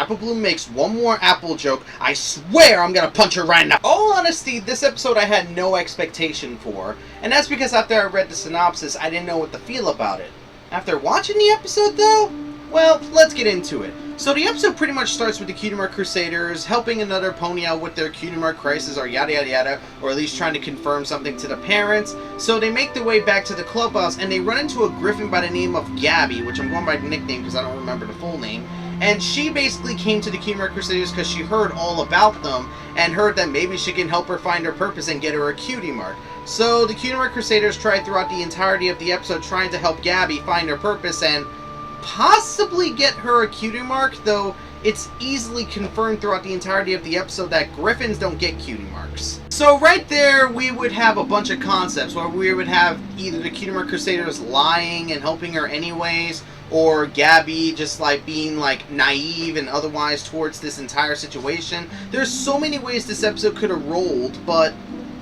Apple Bloom makes one more Apple joke, I swear I'm gonna punch her right now. All honesty, this episode I had no expectation for, and that's because after I read the synopsis, I didn't know what to feel about it. After watching the episode though, well, let's get into it. So the episode pretty much starts with the Cutie Mark Crusaders helping another pony out with their Cutie Mark crisis, or yada yada yada, or at least trying to confirm something to the parents. So they make their way back to the clubhouse and they run into a griffin by the name of Gabby, which I'm going by the nickname because I don't remember the full name. And she basically came to the Cutie Mark Crusaders because she heard all about them and heard that maybe she can help her find her purpose and get her a Cutie Mark. So the Cutie Mark Crusaders try throughout the entirety of the episode trying to help Gabby find her purpose and possibly get her a Cutie Mark, though it's easily confirmed throughout the entirety of the episode that griffins don't get Cutie Marks. So right there we would have a bunch of concepts where we would have either the Cutie Mark Crusaders lying and helping her anyways, or Gabby just like being like naive and otherwise towards this entire situation. There's so many ways this episode could have rolled, but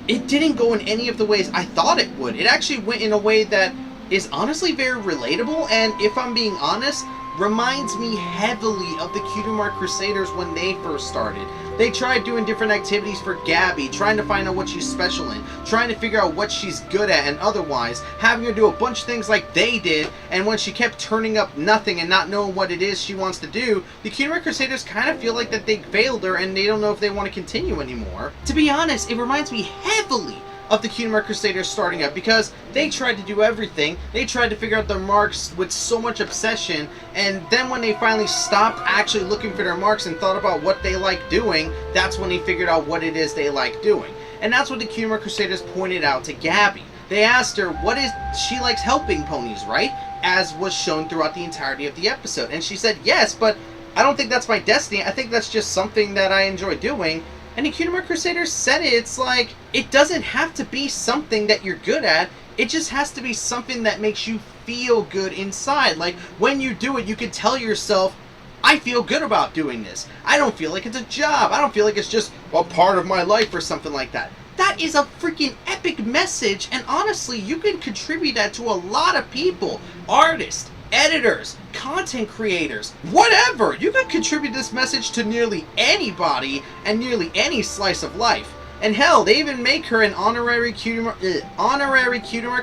it didn't go in any of the ways I thought it would. It actually went in a way that is honestly very relatable, and if I'm being honest, reminds me heavily of the Cutie Mark Crusaders when they first started. They tried doing different activities for Gabby, trying to find out what she's special in, trying to figure out what she's good at and otherwise, having her do a bunch of things like they did, and when she kept turning up nothing and not knowing what it is she wants to do, the Cutie Mark Crusaders kind of feel like that they failed her and they don't know if they want to continue anymore. To be honest, it reminds me heavily of the Cutie Mark Crusaders starting up because they tried to do everything. They tried to figure out their marks with so much obsession, and then when they finally stopped actually looking for their marks and thought about what they like doing, that's when they figured out what it is they like doing. And that's what the Cutie Mark Crusaders pointed out to Gabby. They asked her what is she likes helping ponies, right? As was shown throughout the entirety of the episode. And she said yes, but I don't think that's my destiny. I think that's just something that I enjoy doing. And the Cutie Mark Crusaders said it's like, it doesn't have to be something that you're good at, it just has to be something that makes you feel good inside. Like, when you do it, you can tell yourself, I feel good about doing this. I don't feel like it's a job. I don't feel like it's just a part of my life or something like that. That is a freaking epic message, and honestly, you can contribute that to a lot of people. Artists, editors, content creators, whatever. You can contribute this message to nearly anybody and nearly any slice of life. And hell, they even make her an honorary Cutie Mark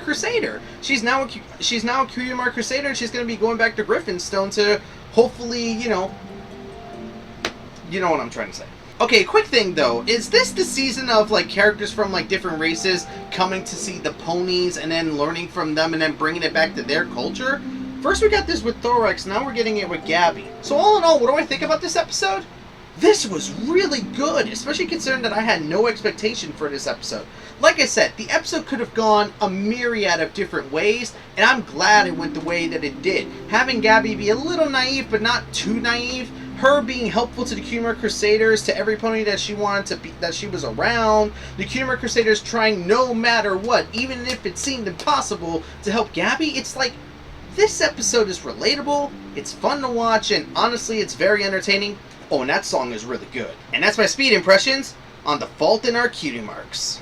Crusader. She's now a Cutie Mark Crusader, and she's going to be going back to Griffinstone to hopefully, you know what I'm trying to say. Okay, quick thing though, is this the season of like characters from like different races coming to see the ponies and then learning from them and then bringing it back to their culture? First we got this with Thorax, now we're getting it with Gabby. So all in all, what do I think about this episode? This was really good, especially considering that I had no expectation for this episode. Like I said, the episode could have gone a myriad of different ways, and I'm glad it went the way that it did. Having Gabby be a little naive, but not too naive, her being helpful to the Cutie Mark Crusaders, to every pony that she wanted to be, that she was around, the Cutie Mark Crusaders trying no matter what, even if it seemed impossible, to help Gabby. It's like, this episode is relatable, it's fun to watch, and honestly, it's very entertaining. Oh, and that song is really good. And that's my speed impressions on The Fault in Our Cutie Marks.